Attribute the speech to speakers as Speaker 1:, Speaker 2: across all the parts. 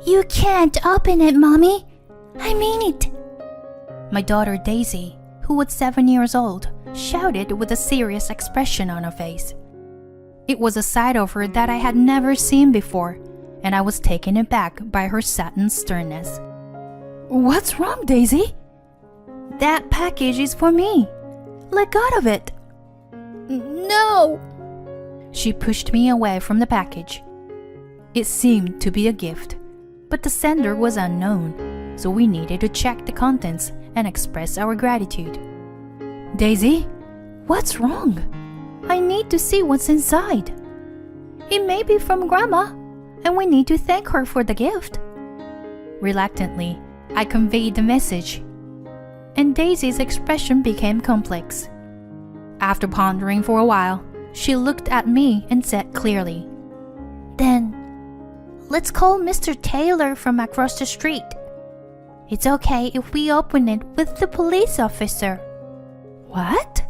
Speaker 1: You can't open it, Mommy. I mean it.
Speaker 2: My daughter Daisy, who was 7 years old, shouted with a serious expression on her face. It was a side of her that I had never seen before, and I was taken aback by her sudden sternness.
Speaker 1: What's wrong, Daisy?
Speaker 2: That package is for me. Let go of it.
Speaker 1: No!
Speaker 2: She pushed me away from the package. It seemed to be a gift, but the sender was unknown, so we needed to check the contents and express our gratitude.
Speaker 1: Daisy, what's wrong?
Speaker 2: I need to see what's inside.
Speaker 1: It may be from Grandma, and we need to thank her for the gift.
Speaker 2: Reluctantly, I conveyed the message, and Daisy's expression became complex. After pondering for a while, she looked at me and said clearly,
Speaker 1: Then, let's call Mr. Taylor from across the street. It's okay if we open it with the police officer.
Speaker 2: What?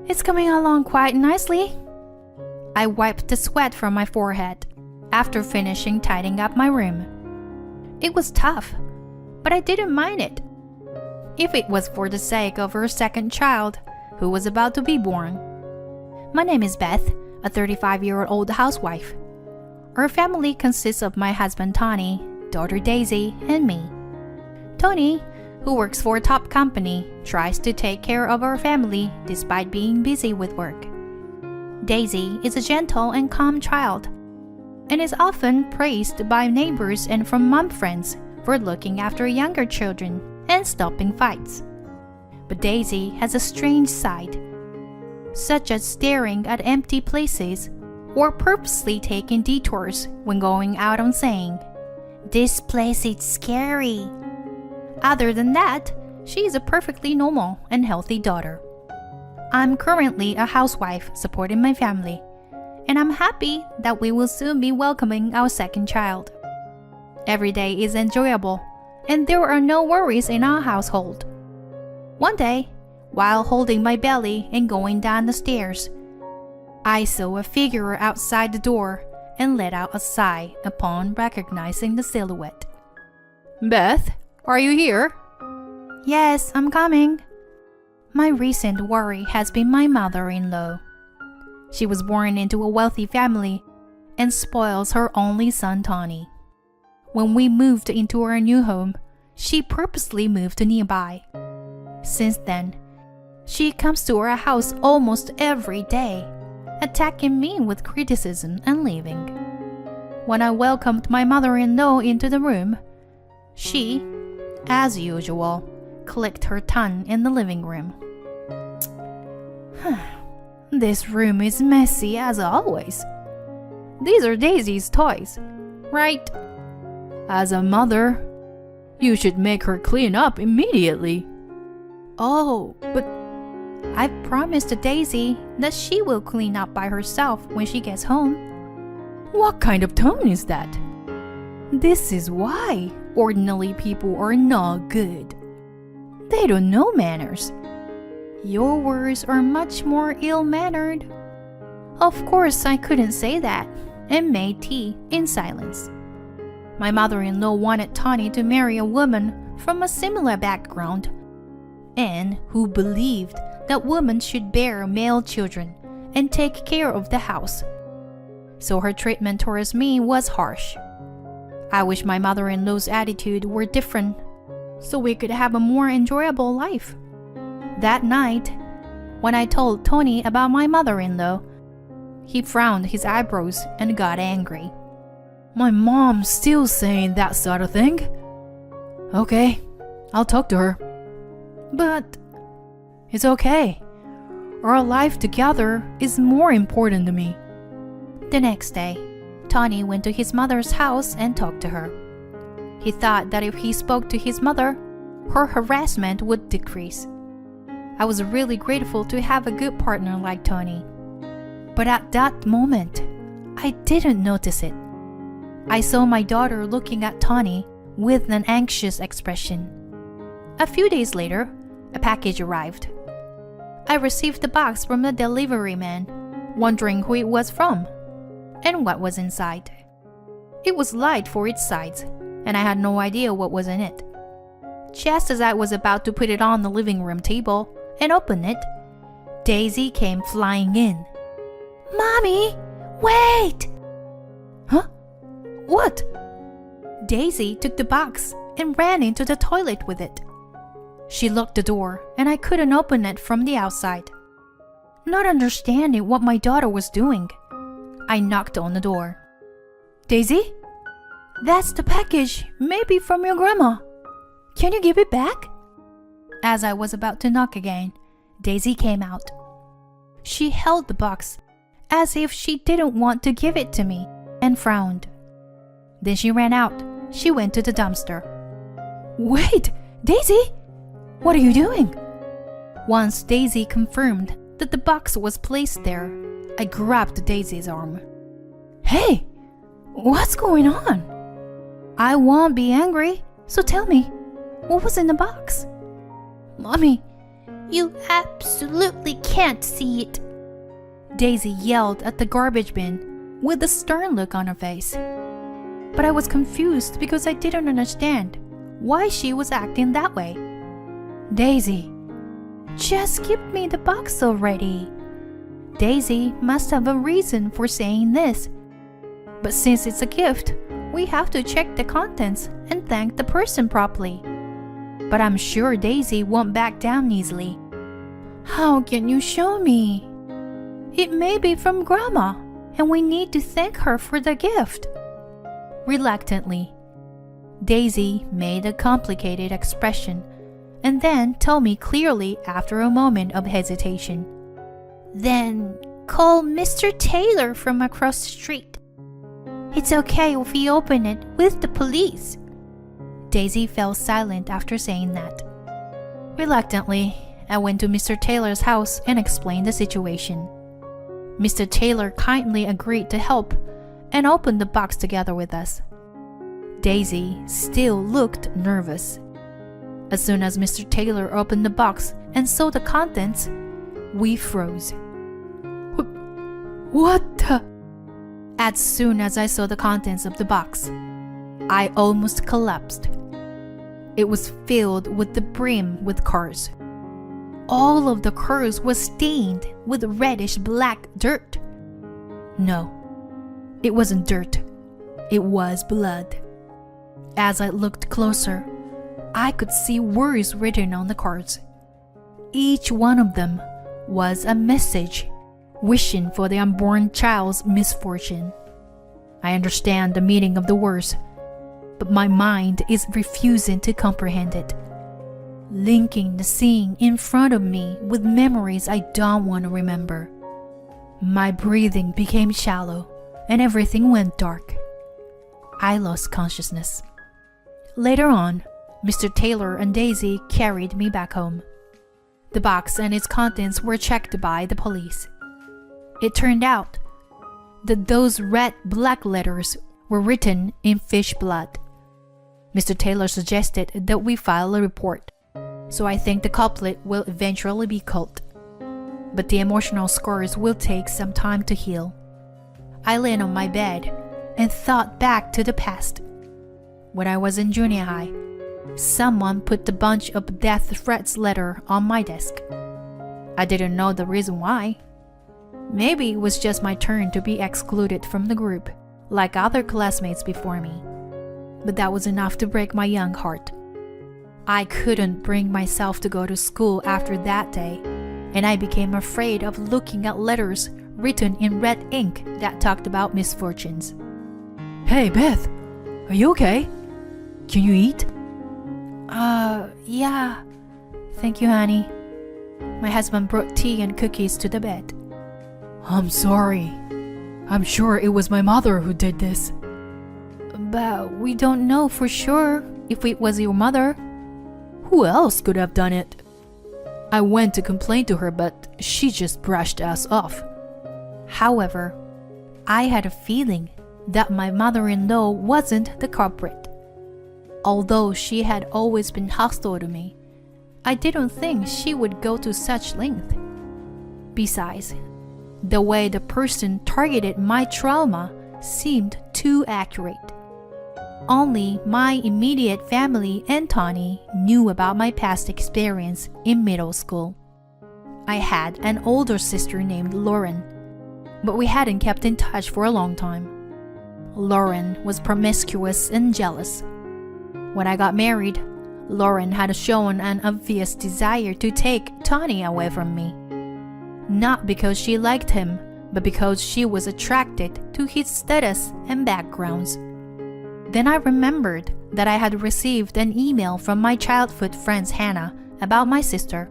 Speaker 2: It's coming along quite nicely. I wiped the sweat from my forehead after finishing tidying up my room. It was tough, but I didn't mind it. If it was for the sake of her second child, who was about to be born. My name is Beth, a 35-year-old housewife. Our family consists of my husband Tony, daughter Daisy, and me. Tony, who works for a top company, tries to take care of our family despite being busy with work. Daisy is a gentle and calm child, and is often praised by neighbors and from mom friends for looking after younger children and stopping fights. But Daisy has a strange side, such as staring at empty places or purposely taking detours when going out and saying, "This place is scary." Other than that, she is a perfectly normal and healthy daughter. I'm currently a housewife supporting my family, and I'm happy that we will soon be welcoming our second child. Every day is enjoyable, and there are no worries in our household. One day, while holding my belly and going down the stairs, I saw a figure outside the door and let out a sigh upon recognizing the silhouette. "Beth, are you here?" "Yes, I'm coming." My recent worry has been my mother-in-law. She was born into a wealthy family and spoils her only son Tony. When we moved into our new home, she purposely moved to nearby. Since then, she comes to our house almost every day, attacking me with criticism and leaving. When I welcomed my mother-in-law into the room, she, as usual, clicked her tongue in the living room. This room is messy as always. These are Daisy's toys, right? As a mother, you should make her clean up immediately. Oh, but I promised Daisy that she will clean up by herself when she gets home. What kind of tone is that? This is why ordinary people are not good. They don't know manners. Your words are much more ill-mannered. Of course, I couldn't say that and made tea in silence. My mother-in-law wanted Tony to marry a woman from a similar background and who believed that women should bear male children and take care of the house. So her treatment towards me was harsh. I wish my mother-in-law's attitude were different so we could have a more enjoyable life. That night, when I told Tony about my mother-in-law, he frowned his eyebrows and got angry. My mom's still saying that sort of thing. Okay, I'll talk to her. But it's okay. Our life together is more important to me. The next day, Tony went to his mother's house and talked to her. He thought that if he spoke to his mother, her harassment would decrease. I was really grateful to have a good partner like Tony. But at that moment, I didn't notice it. I saw my daughter looking at Tony with an anxious expression. A few days later, a package arrived. I received the box from the delivery man, wondering who it was from and what was inside. It was light for its size, and I had no idea what was in it. Just as I was about to put it on the living room table and open it, Daisy came flying in.
Speaker 1: Mommy, wait!
Speaker 2: Huh? What? Daisy took the box and ran into the toilet with it. She locked the door, and I couldn't open it from the outside. Not understanding what my daughter was doing, I knocked on the door. Daisy? That's the package, maybe from your grandma. Can you give it back? As I was about to knock again, Daisy came out. She held the box as if she didn't want to give it to me and frowned. Then she ran out. She went to the dumpster. Wait, Daisy! What are you doing? Once Daisy confirmed that the box was placed there, I grabbed Daisy's arm. Hey, what's going on? I won't be angry, so tell me, what was in the box? Mommy,
Speaker 1: You absolutely can't see it.
Speaker 2: Daisy yelled at the garbage bin with a stern look on her face. But I was confused because I didn't understand why she was acting that way. Daisy, just give me the box already. Daisy must have a reason for saying this. But since it's a gift, we have to check the contents and thank the person properly. But I'm sure Daisy won't back down easily. How can you show me? It may be from Grandma, and we need to thank her for the gift. Reluctantly, Daisy made a complicated expression and then told me clearly after a moment of hesitation.
Speaker 1: Then call Mr. Taylor from across the street. It's okay if we open it with the police.
Speaker 2: Daisy fell silent after saying that. Reluctantly, I went to Mr. Taylor's house and explained the situation. Mr. Taylor kindly agreed to help and opened the box together with us. Daisy still looked nervous. As soon as Mr. Taylor opened the box and saw the contents, we froze. What the? As soon as I saw the contents of the box, I almost collapsed. It was filled with the brim with cars. All of the cars was stained with reddish-black dirt. No, it wasn't dirt. It was blood. As I looked closer, I could see words written on the cards. Each one of them was a message wishing for the unborn child's misfortune. I understand the meaning of the words, but my mind is refusing to comprehend it. Linking the scene in front of me with memories I don't want to remember. My breathing became shallow and everything went dark. I lost consciousness. Later on, Mr. Taylor and Daisy carried me back home. The box and its contents were checked by the police. It turned out that those red black letters were written in fish blood. Mr. Taylor suggested that we file a report, so I think the culprit will eventually be caught. But the emotional scars will take some time to heal. I lay on my bed and thought back to the past. When I was in junior high, someone put a bunch of death threats letter on my desk. I didn't know the reason why. Maybe it was just my turn to be excluded from the group, like other classmates before me. But that was enough to break my young heart. I couldn't bring myself to go to school after that day, and I became afraid of looking at letters written in red ink that talked about misfortunes. Hey, Beth, are you okay? Can you eat? Yeah. Thank you, honey. My husband brought tea and cookies to the bed. I'm sorry. I'm sure it was my mother who did this. But we don't know for sure if it was your mother. Who else could have done it? I went to complain to her, but she just brushed us off. However, I had a feeling that my mother-in-law wasn't the culprit. Although she had always been hostile to me, I didn't think she would go to such length. Besides, the way the person targeted my trauma seemed too accurate. Only my immediate family and Tony knew about my past experience in middle school. I had an older sister named Lauren, but we hadn't kept in touch for a long time. Lauren was promiscuous and jealous. When I got married, Lauren had shown an obvious desire to take Tony away from me. Not because she liked him, but because she was attracted to his status and backgrounds. Then I remembered that I had received an email from my childhood friend Hannah about my sister.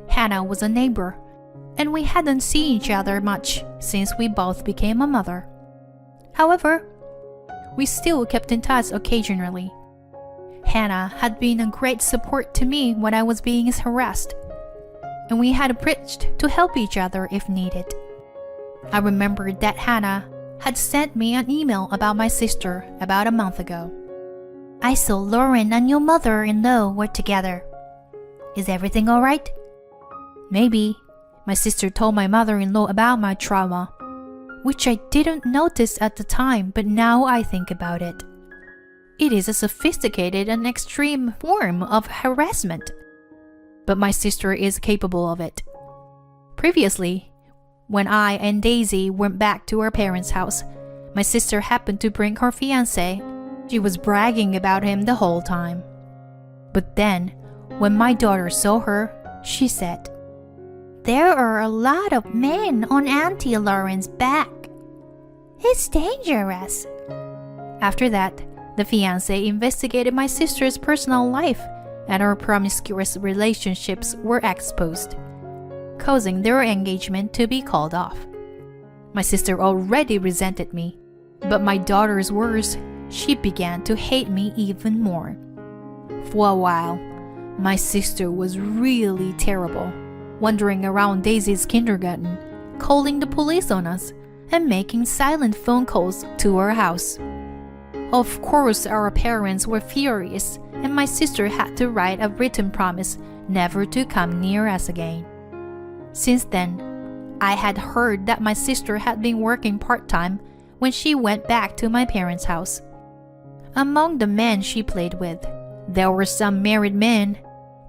Speaker 2: Hannah was a neighbor, and we hadn't seen each other much since we both became a mother. However, we still kept in touch occasionally. Hannah had been a great support to me when I was being harassed, and we had preached to help each other if needed. I remembered that Hannah had sent me an email about my sister about a month ago.
Speaker 1: I saw Lauren and your mother-in-law were together. Is everything all right?
Speaker 2: Maybe. My sister told my mother-in-law about my trauma, which I didn't notice at the time, but now I think about it. It is a sophisticated and extreme form of harassment. But my sister is capable of it. Previously, when I and Daisy went back to our parents' house, my sister happened to bring her fiancé. She was bragging about him the whole time. But then, when my daughter saw her, she said,
Speaker 1: "There are a lot of men on Auntie Lauren's back. It's dangerous."
Speaker 2: After that, the fiancé investigated my sister's personal life, and our promiscuous relationships were exposed, causing their engagement to be called off. My sister already resented me, but my daughter's worse, she began to hate me even more. For a while, my sister was really terrible, wandering around Daisy's kindergarten, calling the police on us, and making silent phone calls to our house. Of course, our parents were furious, and my sister had to write a written promise never to come near us again. Since then, I had heard that my sister had been working part-time when she went back to my parents' house. Among the men she played with, there were some married men,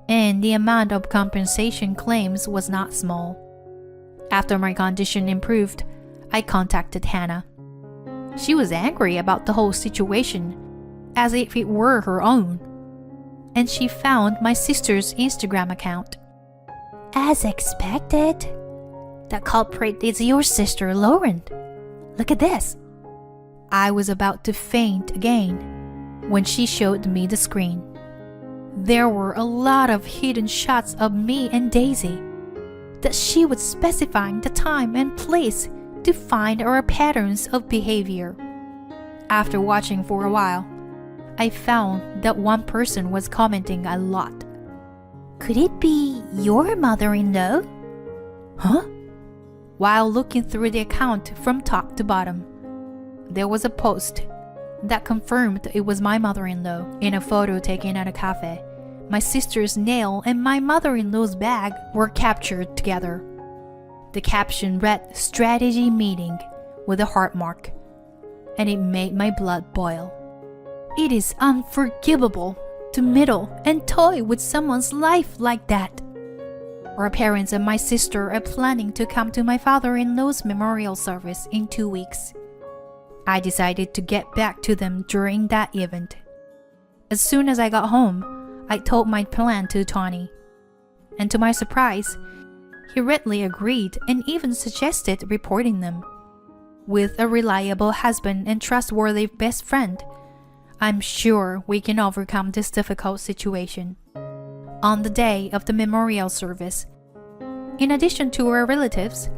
Speaker 2: and the amount of compensation claims was not small. After my condition improved, I contacted Hannah. She was angry about the whole situation, as if it were her own, and she found my sister's Instagram account.
Speaker 1: As expected, the culprit is your sister Lauren. Look at this.
Speaker 2: I was about to faint again when she showed me the screen. There were a lot of hidden shots of me and Daisy, that she was specifying the time and place to find our patterns of behavior. After watching for a while, I found that one person was commenting a lot.
Speaker 1: Could it be your mother-in-law?
Speaker 2: Huh? While looking through the account from top to bottom, there was a post that confirmed it was my mother-in-law in a photo taken at a cafe. My sister's nail and my mother-in-law's bag were captured together. The caption read "Strategy Meeting" with a heart mark, and it made my blood boil. It is unforgivable to meddle and toy with someone's life like that. Our parents and my sister are planning to come to my father-in-law's memorial service in 2 weeks. I decided to get back to them during that event. As soon as I got home, I told my plan to Tony, and to my surprise, he readily agreed and even suggested reporting them. With a reliable husband and trustworthy best friend, I'm sure we can overcome this difficult situation. On the day of the memorial service, in addition to our relatives,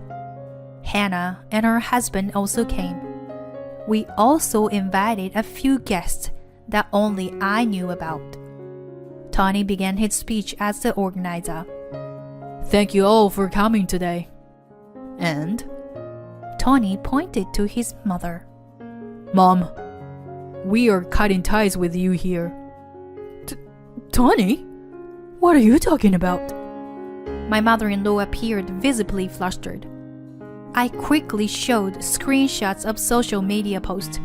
Speaker 2: Hannah and her husband also came. We also invited a few guests that only I knew about. Tony began his speech as the organizer. "Thank you all for coming today." And Tony pointed to his mother. "Mom, we are cutting ties with you here." Tony? What are you talking about?" My mother-in-law appeared visibly flustered. I quickly showed screenshots of social media posts.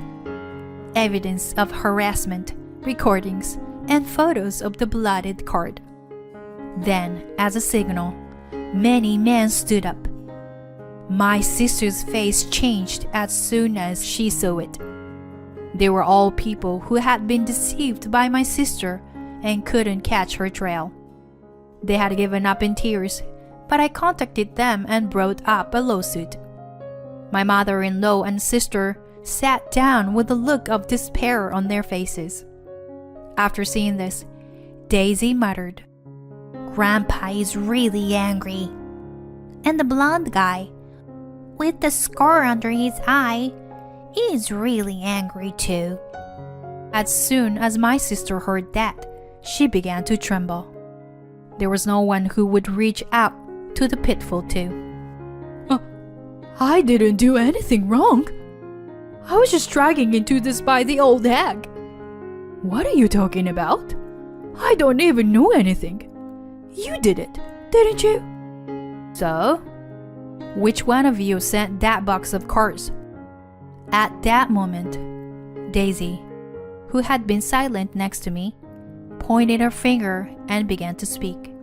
Speaker 2: evidence of harassment, recordings, and photos of the bloodied card. Then, as a signal, many men stood up. My sister's face changed as soon as she saw it. They were all people who had been deceived by my sister and couldn't catch her trail. They had given up in tears, but I contacted them and brought up a lawsuit. My mother-in-law and sister sat down with a look of despair on their faces. After seeing this, Daisy muttered,
Speaker 1: "Grandpa is really angry." And the blonde guy, with the scar under his eye, is really angry too.
Speaker 2: As soon as my sister heard that, she began to tremble. There was no one who would reach out to the pitfall too. I didn't do anything wrong. I was just dragging into this by the old hag. What are you talking about? I don't even know anything. You did it, didn't you? So, which one of you sent that box of cards? At that moment, Daisy, who had been silent next to me, pointed her finger and began to speak.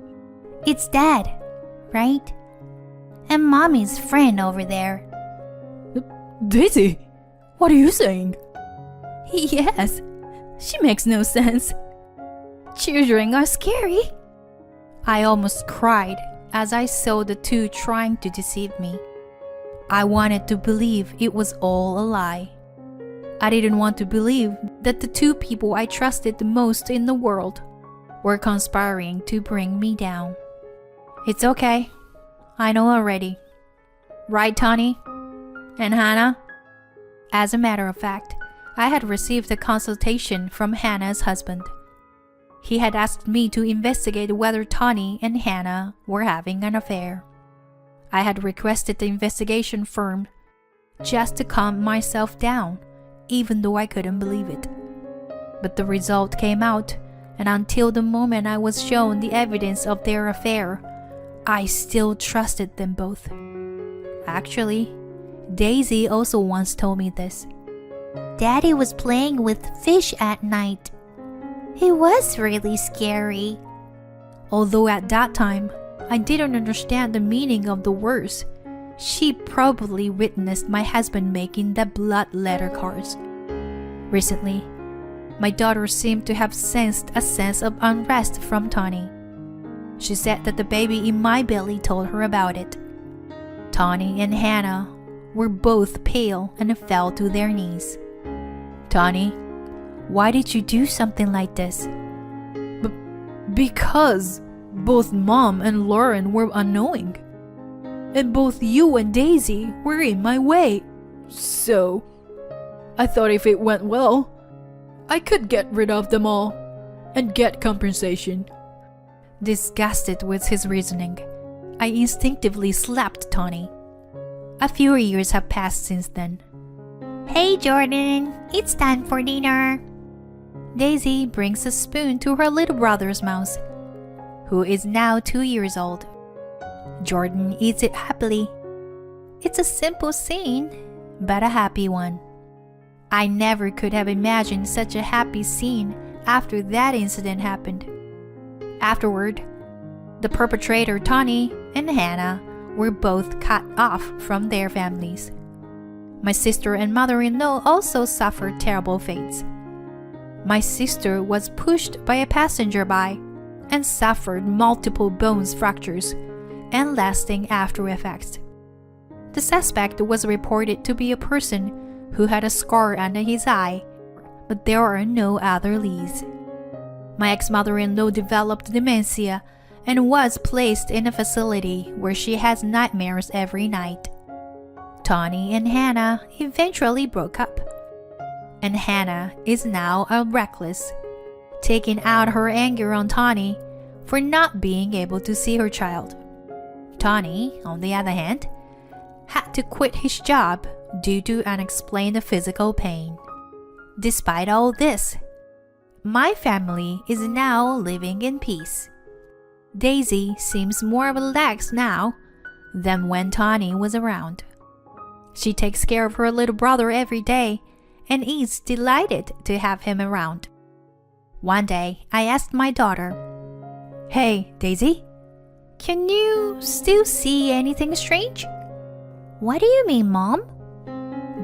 Speaker 1: "It's Dad, right? And Mommy's friend over there."
Speaker 2: Daisy, what are you saying? Yes, she makes no sense. Children are scary. I almost cried as I saw the two trying to deceive me. I wanted to believe it was all a lie. I didn't want to believe that the two people I trusted the most in the world were conspiring to bring me down. It's okay. I know already. Right, Tony? And Hannah? As a matter of fact, I had received a consultation from Hannah's husband. He had asked me to investigate whether Tony and Hannah were having an affair. I had requested the investigation firm just to calm myself down, even though I couldn't believe it. But the result came out, and until the moment I was shown the evidence of their affair, I still trusted them both. Actually, Daisy also once told me this.
Speaker 1: "Daddy was playing with fish at night. It was really scary."
Speaker 2: Although at that time, I didn't understand the meaning of the words, she probably witnessed my husband making the blood letter cards. Recently, my daughter seemed to have sensed a sense of unrest from Tony. She said that the baby in my belly told her about it. Tony and Hannah were both pale and fell to their knees. "Tony, why did you do something like this?" Because both Mom and Lauren were annoying. And both you and Daisy were in my way. So, I thought if it went well, I could get rid of them all and get compensation. Disgusted with his reasoning, I instinctively slapped Tony. A few years have passed since then.
Speaker 1: "Hey Jordan, it's time for dinner."
Speaker 2: Daisy brings a spoon to her little brother's mouth, who is now 2 years old. Jordan eats it happily. It's a simple scene, but a happy one. I never could have imagined such a happy scene after that incident happened. Afterward, the perpetrator Tony and Hannah were both cut off from their families. My sister and mother-in-law also suffered terrible fates. My sister was pushed by a passerby and suffered multiple bone fractures and lasting after effects. The suspect was reported to be a person who had a scar under his eye, but there are no other leads. My ex-mother-in-law developed dementia and was placed in a facility where she has nightmares every night. Tony and Hannah eventually broke up, and Hannah is now a reckless, taking out her anger on Tony for not being able to see her child. Tony, on the other hand, had to quit his job due to unexplained physical pain. Despite all this, my family is now living in peace. Daisy seems more relaxed now than when Tony was around. She takes care of her little brother every day and is delighted to have him around. One day, I asked my daughter, "Hey, Daisy, can you still see anything strange?"
Speaker 1: What do you mean, Mom?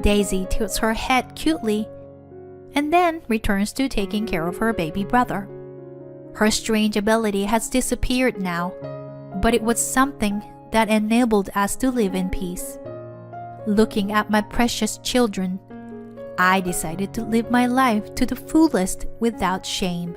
Speaker 2: Daisy tilts her head cutely and then returns to taking care of her baby brother. Her strange ability has disappeared now, but it was something that enabled us to live in peace. Looking at my precious children, I decided to live my life to the fullest without shame.